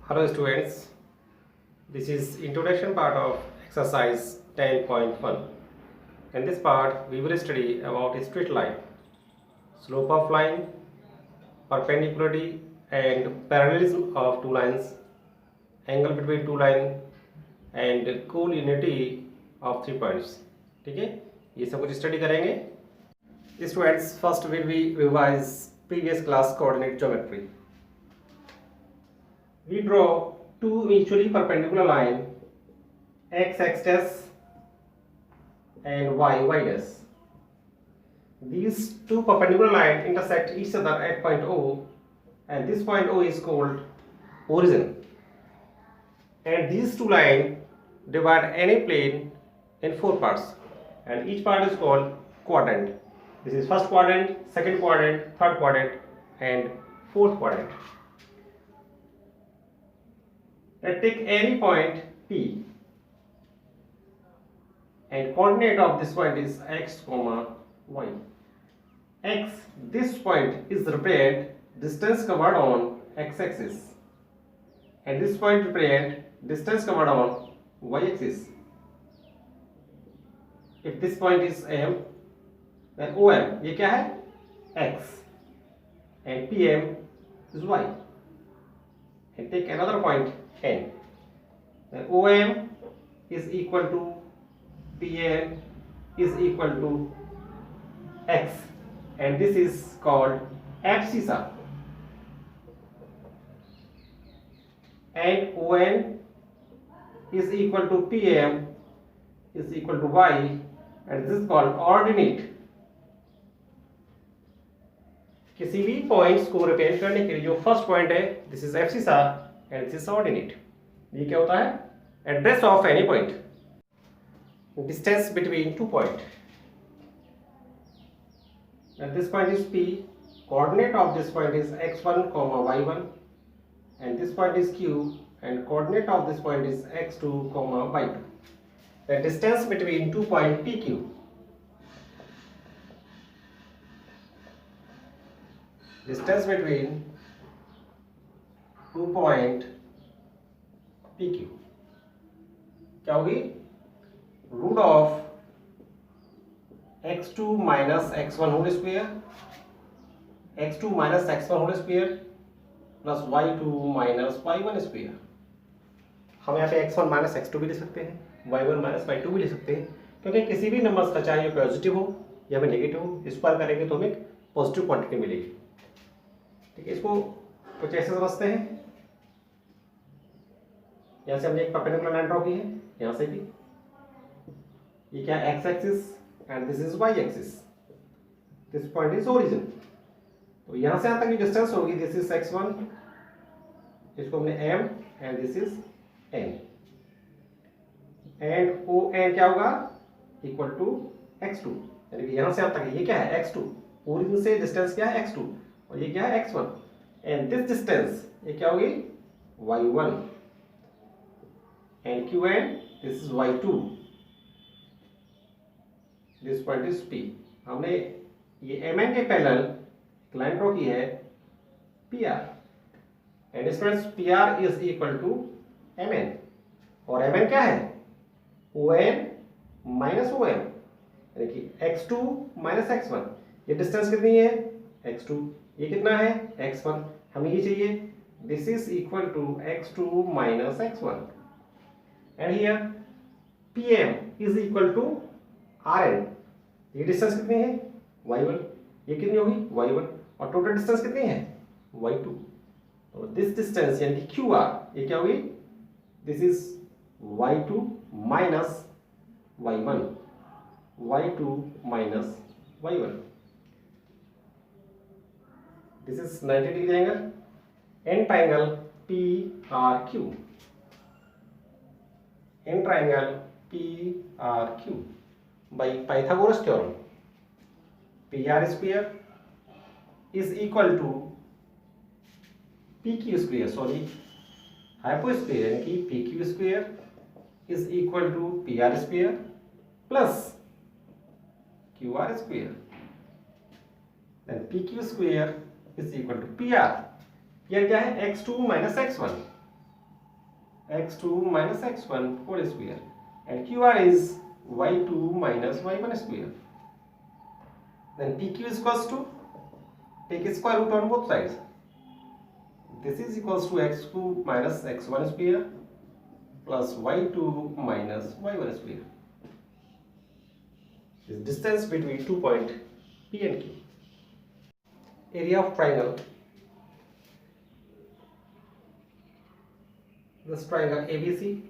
Hello students, this is introduction part of exercise 10.1. In this part we will study about a straight line, slope of line, perpendicularity and parallelism of two lines, angle between two lines and collinearity of 3 points. ठीक है, ये सब कुछ study करेंगे. Students, first will we revise previous class coordinate geometry. We draw two mutually perpendicular line x dash and y dash. These two perpendicular lines intersect each other at point O, and this point O is called origin. And these two lines divide any plane in 4 parts, and each part is called quadrant. This is first quadrant, second quadrant, third quadrant, and fourth quadrant. Let's take any point P, and coordinate of this point is x, y. X, this point is represent distance covered on x-axis, and this point represent distance covered on y-axis. If this point is M, then OM, ये क्या है? X, and PM is Y. And take another point N. Then OM is equal to PN is equal to X, and this is called abscissa. And ON is equal to PM is equal to Y, and this is called ordinate. किसी भी points को represent करने के लिए जो first point है, this is abscissa and this is ordinate. ये क्या होता है? Address of any point, distance between two point. And this point is P, coordinate of this point is x1, y1, and this point is Q, and coordinate of this point is x2, y2. The distance between two point PQ. Distance between two point PQ क्या होगी? Root of x2 minus x1 whole square, x2 minus x1 whole square plus y2 minus y1 square. हम यहाँ पे x1 minus x2 भी ले सकते हैं, y1 minus y2 भी ले सकते हैं, क्योंकि किसी भी नंबर्स का चाहे पॉजिटिव हो या फिर नेगेटिव हो, स्क्वायर करेंगे तो हमें पॉजिटिव क्वांटिटी मिलेगी. ठीक है, इसको कुछ ऐसे समझते हैं. यहाँ से हमने एक परपेंडिकुलर लाइन ड्रॉ की है, यहाँ से भी. ये क्या है? X axis and this is y axis. This point is origin. तो यहाँ से यहाँ तक की डिस्टेंस होगी, दिस इज x1, इसको हमने m, and this is n. And O N क्या होगा? Equal to x2. यानी कि यहाँ से यहाँ तक ये क्या है? x2. ओरिजिन से डिस्टेंस क्या है? x2. और ये क्या है? x1. एंड दिस डिस्टेंस ये क्या होगी? y1. And qn, this is y2. This point is P. हमने ये mn के पैरेलल लाइन ड्रॉ की है PR, and students PR is equal to mn. और mn क्या है? on माइनस om, यानी कि x2 माइनस x1. ये डिस्टेंस कितनी है? x2. ये कितना है? x1. हमें ये चाहिए. This is equal to x2 minus x1. And here pm is equal to rn. ये डिस्टेंस कितनी है? y1. ये कितनी होगी? y1. और टोटल डिस्टेंस कितनी है? y2. तो दिस डिस्टेंस यानी कि qr, ये क्या होगी? This is y2 minus y1. y2 minus y1. This is 90 degree angle, n triangle PRQ. N triangle PRQ by Pythagoras theorem. PR square is equal to PQ square. Sorry, hypo square यानी कि PQ square is equal to PR square plus QR square. Then PQ square is equal to PR. यह क्या है? x2 minus x1. x2 minus x1 whole square, and QR is y2 minus y1 square. Then PQ is equals to, take a square root on both sides. This is equals to x2 minus x1 square plus y2 minus y1 square. This distance between 2 points P and Q. Area of triangle. This triangle ABC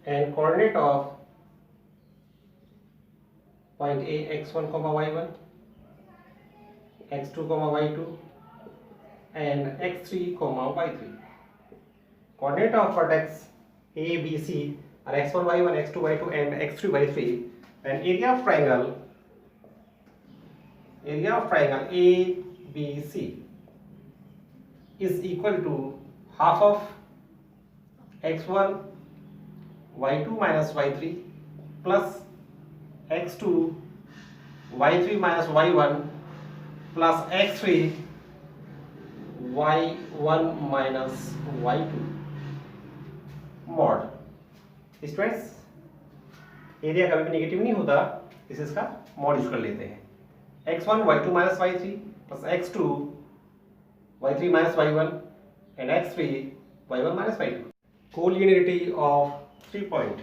and coordinate of point A x1 comma y1, x2 comma y2 and x3 comma y3. Coordinate of vertex A, B, C are x1, y1, x2, y2 and x3, y3. Then area of triangle ABC is equal to half of x1 y2 minus y3 plus x2 y3 minus y1 plus x3 y1 minus y2 mod. Students area कभी भी negative नहीं होता, इसे इसका mod use कर लेते हैं। x1 y2 minus y3 plus x2 y3 minus y1 and x3 y1 minus y2. Collinearity of 3 point.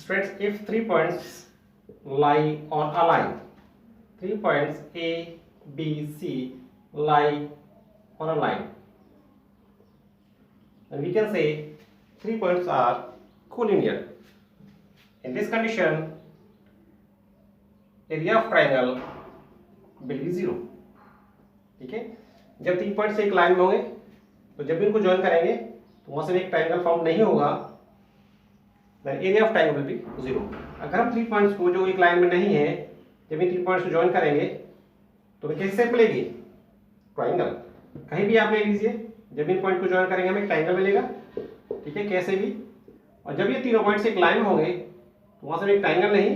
Friends, if 3 points lie on a line, 3 points A, B, C lie on a line, then we can say 3 points are collinear. In this condition, area of triangle will be 0. ठीक है, जब 3 points एक line में होंगे तो जब इनको join करेंगे तो वहां से एक ट्रायंगल फॉर्म नहीं होगा, then area of triangle will be 0. अगर हम 3 पॉइंट्स को जो एक लाइन में नहीं है, जब इन 3 पॉइंट्स को ज्वाइन करेंगे तो हमें कैसे शेप मिलेगी? ट्रायंगल. कहीं भी आप ले लीजिए, जब इन पॉइंट को ज्वाइन करेंगे हमें ट्रायंगल मिलेगा, ठीक है, कैसे भी. और जब ये तीनों पॉइंट्स एक लाइन में होंगे तो वहां से एक ट्रायंगल नहीं,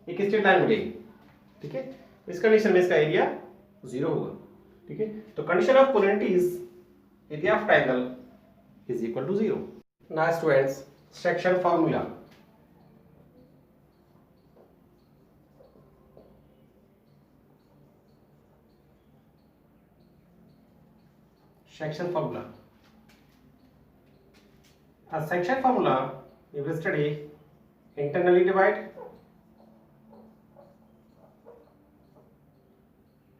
एक स्ट्रेट लाइन मिलेगी. ठीक है, इस कंडीशन में इसका एरिया 0 होगा. ठीक है, तो condition of collinearity is area of triangle is equal to 0. Now students, section formula. Section formula. A section formula we will study internally divide,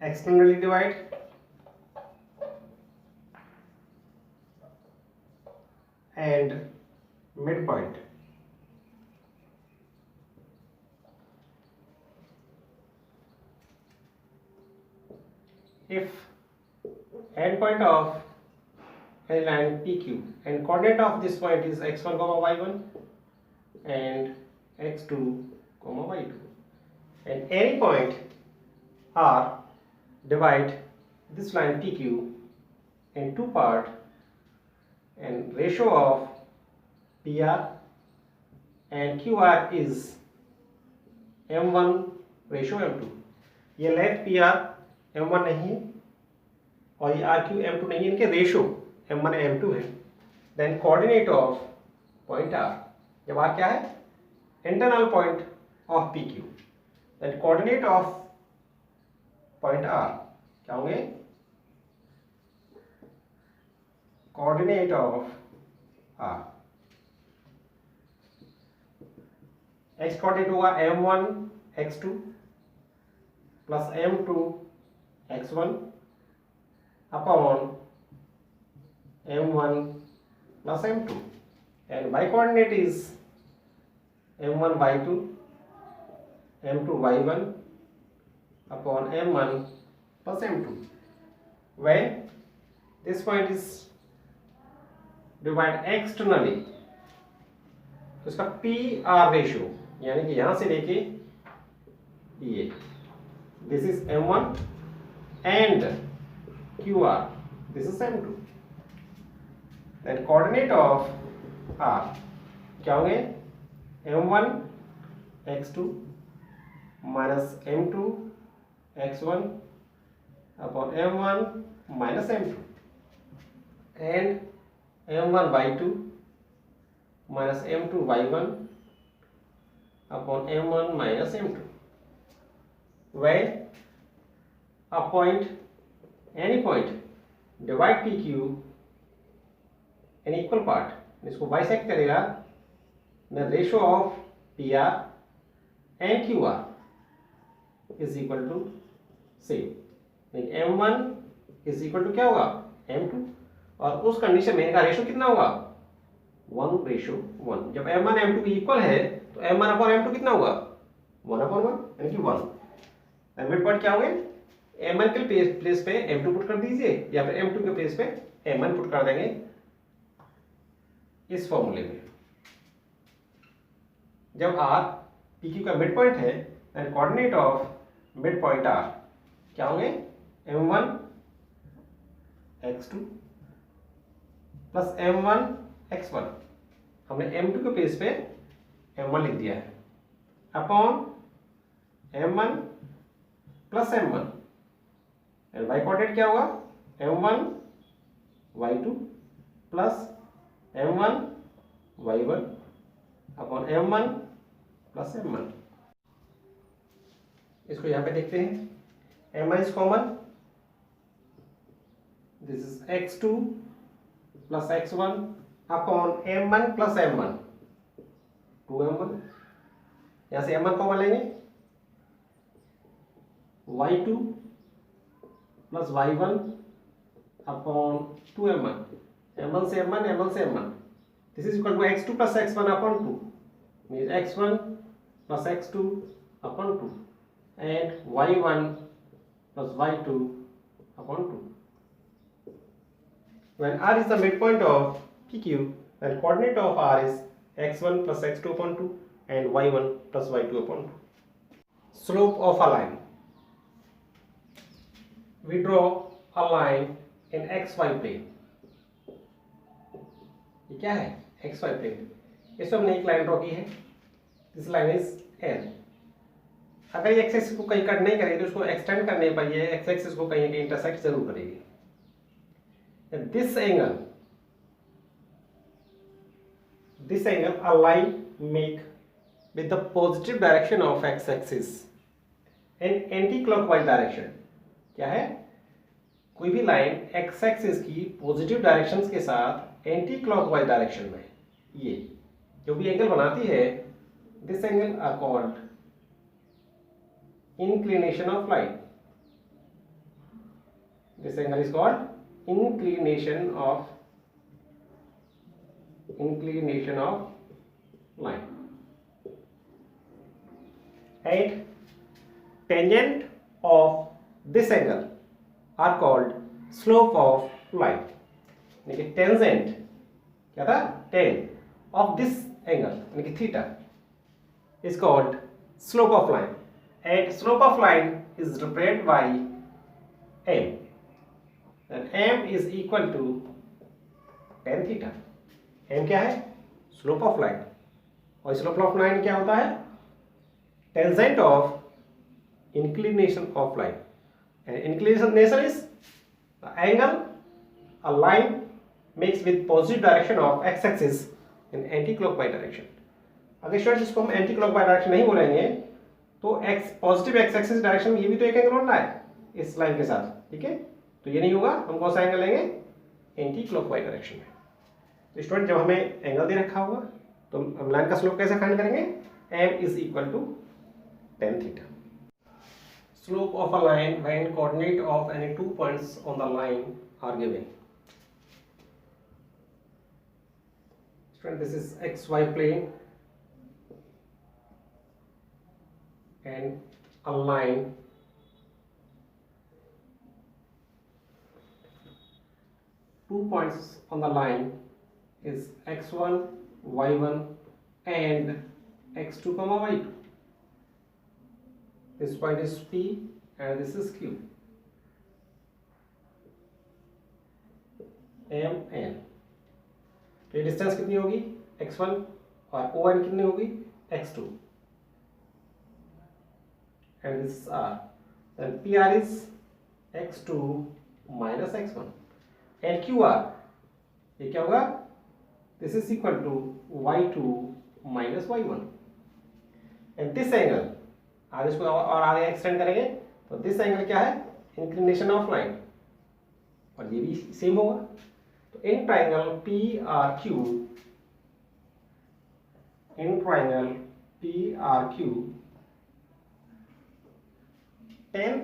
externally divide, and midpoint. If endpoint of a line PQ and coordinate of this point is x1 comma y1 and x2 comma y2, and any point R divide this line PQ in two parts, and ratio of PR and QR is m1 ratio m2. ये length PR m1 नहीं है और ये RQ m2 नहीं है, इनके ratio m1 m2 है. Then coordinate of point R, जब R क्या है? Internal point of PQ, then coordinate of point R क्या होंगे? Coordinate of R. x coordinate होगा m1 x2 plus m2 x1 upon m1 plus m2, and y coordinate is m1 y2 m2 y1 upon m1 plus m2. When this point is divided externally, तो इसका PR ratio यानी कि यहां से लेके ये, this is m1 and QR, this is m2. Then coordinate of R क्या होंगे, m1 x2 minus m2 x1 upon m1 minus m2 and m1 y2 minus m2 y1 upon m1 minus m2 where a point, any point divide pq an equal part, इसको bisect करेगा, the ratio of pr and qr is equal to same, m1 is equal to क्या होगा, m2, और उस condition में इनका ratio कितना होगा, 1:1। जब m1 m2 की इक्वल है तो m1 अपॉन m2 कितना होगा, 1/1 यानी कि 1। मिड पॉइंट क्या होंगे, m1 के प्लेस पे m2 पुट कर दीजिए या फिर m2 के प्लेस पे m1 पुट कर देंगे इस फॉर्मूले में। जब r pq का मिड पॉइंट है then coordinate of mid point r क्या होंगे, m1 x2 plus m1 x1, हमने m2 के प्लेस पे m1 लिख दिया है, upon m1 plus m1 and y coordinate क्या होगा, m1 y2 plus m1 y1 upon m1 plus m1। इसको यहाँ पे देखते हैं, m1 is common, this is x2 plus x1 upon m1 plus m1 2m1, यहाँ से m1 कॉमन लेंगे, y2 plus y1 upon 2m1, m1 से m1 m1 से m1, this is equal to x2 plus x1 upon 2, means x1 plus x2 upon 2 and y1 plus y2 upon 2। When r is the midpoint of PQ, then coordinate of r is x1 plus x2 upon 2 and y1 plus y2 upon 2. Slope of a line. We draw a line in xy plane. ये क्या है, xy plane। इसमें हमने एक line draw की है, this line is l। अगर ये x एक्सिस को कहीं कट नहीं करेगी तो उसको एक्सटेंड करने पर ये x एक्सिस को कहीं कहीं इंटरसेक्ट जरूर करेगी। This angle a line make with the positive direction of x-axis in anti-clockwise direction। क्या है, कोई भी लाइन x-axis की पॉजिटिव डायरेक्शंस के साथ एंटी क्लॉकवाइज डायरेक्शन में ये जो भी एंगल बनाती है, this angle are called inclination of line। This angle is called inclination of line। And tangent of this angle are called slope of line। यानी tangent क्या था, tan of this angle यानी कि theta is called slope of line, and slope of line is represented by m, and m is equal to tan theta। m क्या है, slope of line, और slope of line क्या होता है, tangent of inclination of line, and inclination is the angle a line makes with positive direction of x axis in anti clockwise direction. अगर students इसको हम anti clockwise direction नहीं बोलेंगे तो x positive x axis direction में ये भी तो एक एंगल बनना है इस लाइन के साथ, ठीक है, तो ये नहीं होगा, हम कौन सा एंगल लेंगे, एंटी क्लॉकवाइज डायरेक्शन में। तो स्टूडेंट जब हमें एंगल दे रखा होगा तो हम लाइन का स्लोप कैसे फाइंड करेंगे, m is equal to tan theta. Slope of a line when coordinate of any two points on the line are given. Student this is xy plane and a line two points on the line is x1 y1 and x2 comma y2। this point is P and this is Q, m n। तो ये distance कितनी होगी, x1 और ON कितनी होगी x2 and this is R. Then PR is x2 minus x1 and QR ये क्या होगा, this is equal to y2 minus y1 and this angle, आज इसको और आगे एक्सटेंड करेंगे तो दिस एंगल क्या है, इंक्लिनेशन ऑफ लाइन, और ये भी सेम होगा। तो in triangle PRQ, in triangle PRQ tan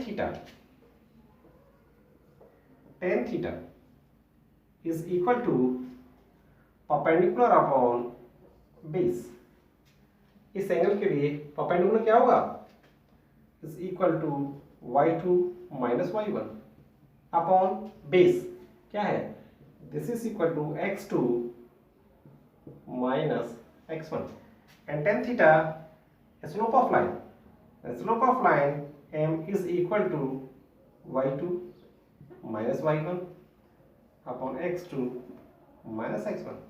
theta is equal to perpendicular upon base। इस एंगल के लिए परपेंडिकुलर क्या होगा, is equal to y2 minus y1 upon base क्या है, this is equal to x2 minus x1 and tan theta slope of line, slope of line m is equal to y2 minus y1 upon x2 minus x1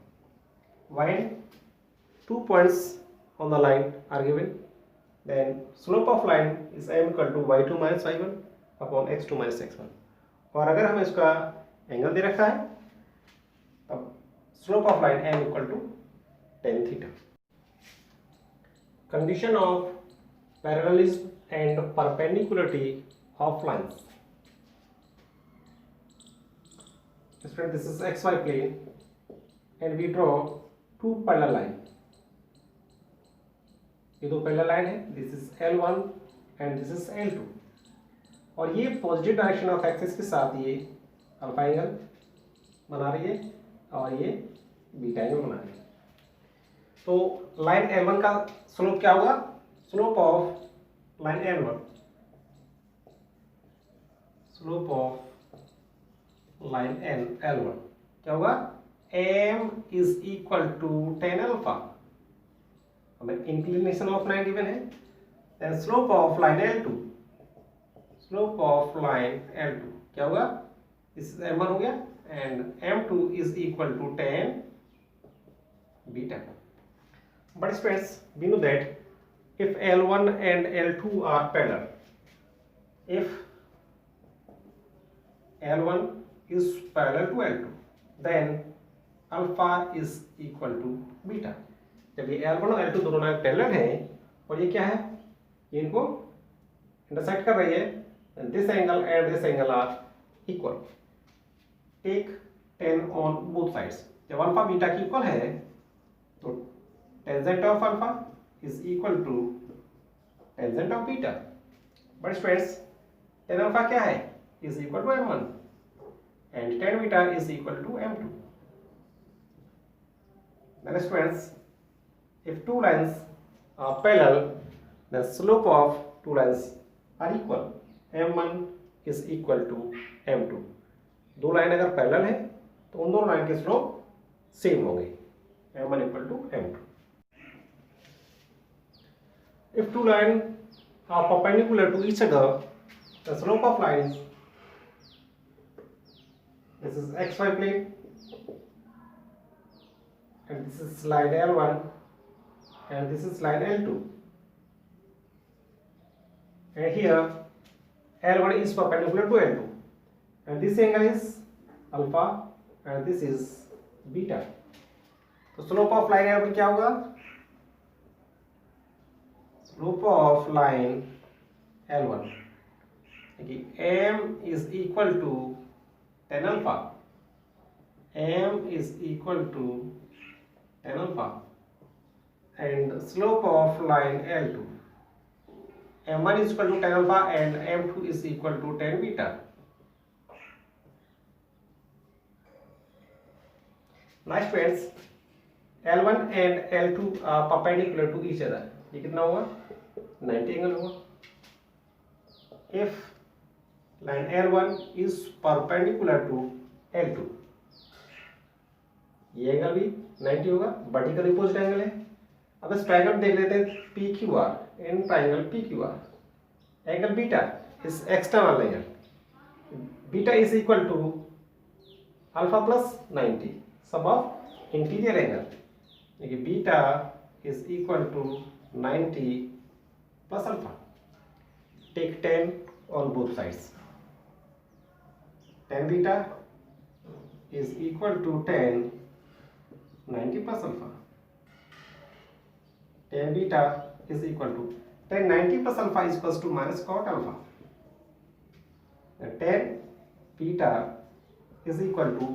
when 2 points on the line are given, then slope of line is m equal to y2 minus y1 upon x2 minus x1। और अगर हमें इसका angle दे रखा है तब slope of line m equal to tan theta। Condition of parallelism and perpendicularity of lines। Student, this is xy plane and we draw two parallel lines। ये दो parallel line है, this is L1 and this is L2 और ये positive direction of axis के साथ ये alpha angle बना रही है और ये बीटा एंगल बना रही है। तो लाइन L1 का स्लोप क्या होगा, slope of line L1, slope of line L1 क्या होगा, m is equal to tan alpha, हमें इंक्लिनेशन ऑफ लाइन गिवन है, then slope of line L2, slope of line L2 क्या होगा, दिस इज m1 हो गया and m2 is equal to tan beta. But students we know that if L1 and L2 are parallel, if L1 is parallel to L2 then alpha is equal to beta। जब ये L1 और L2 दोनों line parallel हैं और ये क्या है, ये इनको इंटरसेक्ट कर रही है, this angle and this angle are equal, take tan on both sides. जब अल्फा बीटा की इक्वल है तो tangent of alpha is equal to tangent of beta। but friends tan alpha क्या है, is equal to m1 and tan beta is equal to m2। then friends if two lines are parallel the slope of two lines are equal, m1 is equal to m2। दो line अगर parallel है तो उन दोनों line के slope same होंगे, m1 equal to m2। If two lines are perpendicular to each other, the slope of lines, this is xy plane and this is line L1 and this is line L2 and here L1 is perpendicular to L2 and this angle is alpha and this is beta। तो slope of line L1 क्या होगा, slope of line L1 m is equal to tan alpha, m is equal to tan alpha and slope of line L2, m1 is equal to tan alpha and m2 is equal to tan beta। Next friends, L1 and L2 are perpendicular to each other, ये कितना होगा, 90 angle होगा। if line L1 is perpendicular to L2 ये angle भी 90 होगा, vertical opposite angle है। अब इस ट्रायंगल देख लेते हैं PQR, in triangle PQR angle beta is external angle, beta is equal to alpha plus 90 sum of interior angle, देखिए beta is equal to 90 plus alpha. Take 10 on both sides. Tan beta is equal to tan 90 plus alpha. Tan beta is equal to tan 90 plus alpha is equals to minus cot alpha. And tan beta is equal to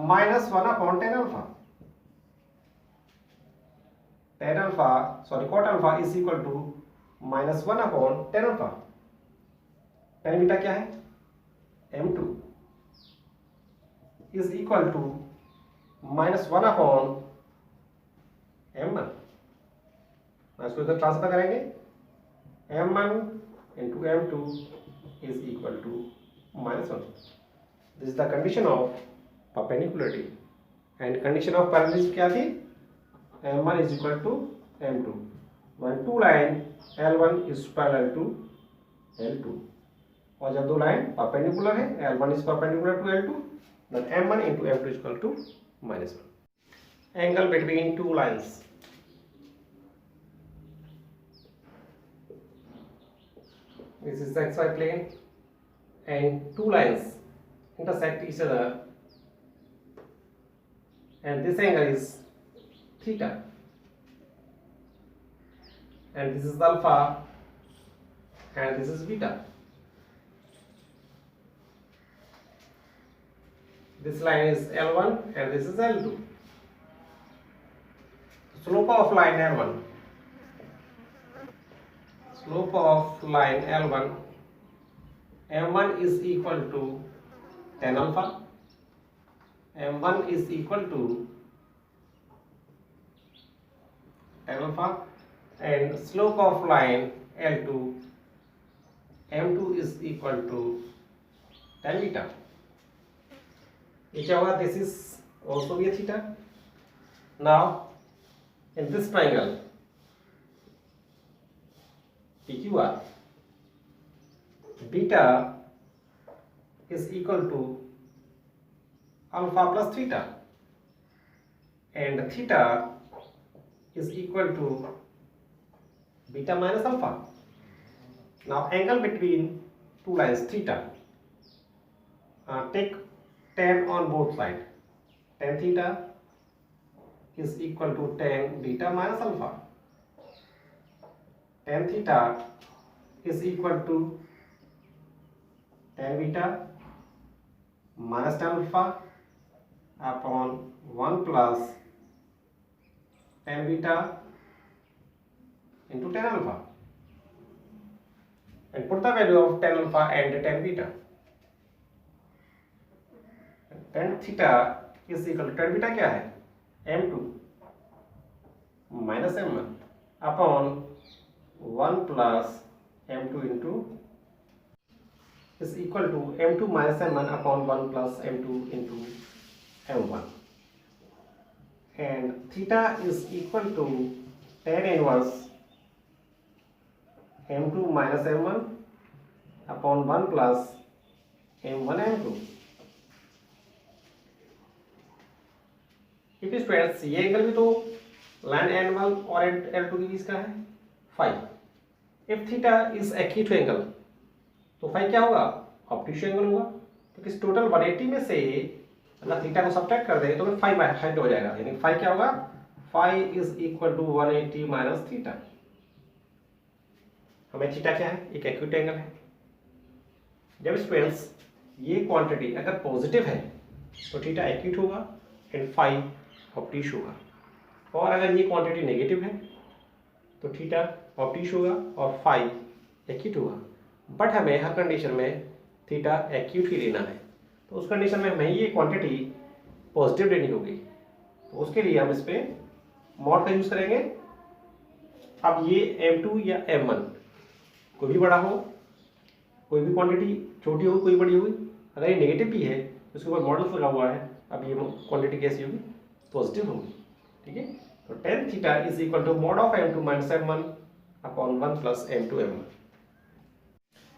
minus 1 upon tan alpha. Cot alpha is equal to minus 1 upon tan alpha. tan beta क्या है? m2 is equal to minus 1 upon m1. इसको इधर transfer करेंगे. m1 into m2 is equal to minus 1. This is the condition of perpendicularity. And condition of parallelism क्या थी? m1 is equal to m2. When two line L1 is parallel to L2. और जब दो line perpendicular है, L1 is perpendicular to L2, then M1 into M2 is equal to minus 1. Angle between two lines. This is the xy plane, and two lines intersect each other, and this angle is theta, and this is alpha, and this is beta. This line is L1 and this is L2. Slope of line L1. Slope of line L1. M1 is equal to tan alpha. M1 is equal to tan alpha, and slope of line L2. M2 is equal to tan beta. ये क्या होगा? This is also be a theta. Now in this triangle PQR, beta is equal to alpha plus theta, and theta is equal to beta minus alpha. Now angle between two lines theta, take tan on both sides. Tan theta is equal to tan beta minus alpha. Tan theta is equal to tan beta minus tan alpha upon 1 plus tan beta into tan alpha, and put the value of tan alpha and tan beta. Tan theta is equal to tan beta क्या है? m2 minus m1 upon 1 plus m2 into is equal to m2 minus m1 upon 1 plus m2 into m1, and theta is equal to tan inverse m2 minus m1 upon 1 plus m1 m2. It is friends, ये angle भी तो line L1 और L2 के बीच का है phi. If theta is acute angle तो phi क्या होगा? ऑब्ट्यूस एंगल होगा. तो किस टोटल 180 में से अगर थीटा को सब्ट्रैक्ट कर दें तो फिर फाई बाय हाइट हो जाएगा. यानी फाई क्या होगा? Phi is equal to 180 minus theta. हमें थीटा क्या है? एक एक्यूट एंगल है. जब स्टूडेंट्स ये क्वांटिटी अगर पॉजिटिव है तो थीटा एक्यूट होगा एंड फाई ऑब्ट्यूस होगा, और अगर ये क्वांटिटी नेगेटिव है तो थीटा ऑब्ट्यूस होगा और फाई एक्यूट होगा. बट हमें हर कंडीशन में थीटा एक्यूट ही लेना है, तो उस कंडीशन में हमें ये क्वांटिटी पॉजिटिव लेनी होगी. तो उसके लिए हम इस पर मॉड का यूज़ करेंगे. अब ये m2 या m1 कोई भी बड़ा हो, कोई भी क्वांटिटी छोटी हो, कोई बड़ी होगी. अगर ये नेगेटिव भी है तो उसके ऊपर मॉडल्स लगा हुआ है. अब ये क्वांटिटी कैसी होगी? पॉजिटिव होगी. ठीक है. तो tan theta is equal to mod of m2 minus m1 upon 1 plus m2 m1.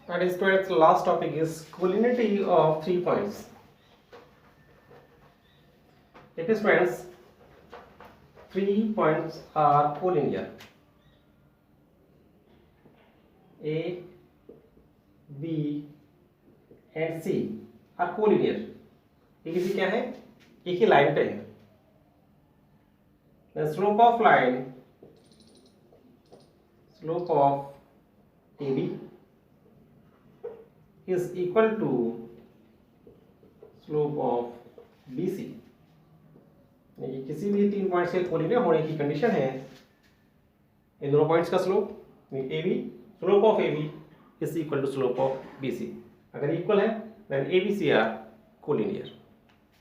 And students, last topic is collinearity of 3 points. If students 3 points are collinear. A, B and C are collinear. ये किसी क्या है, एक ही line पे है. The slope of AB is equal to slope of BC. ये किसी भी 3 पॉइंट्स के कोलिनियर होने की कंडीशन है. इन दोनों पॉइंट्स का slope AB, slope of AB is equal to slope of BC. अगर इक्वल है then ABC are collinear.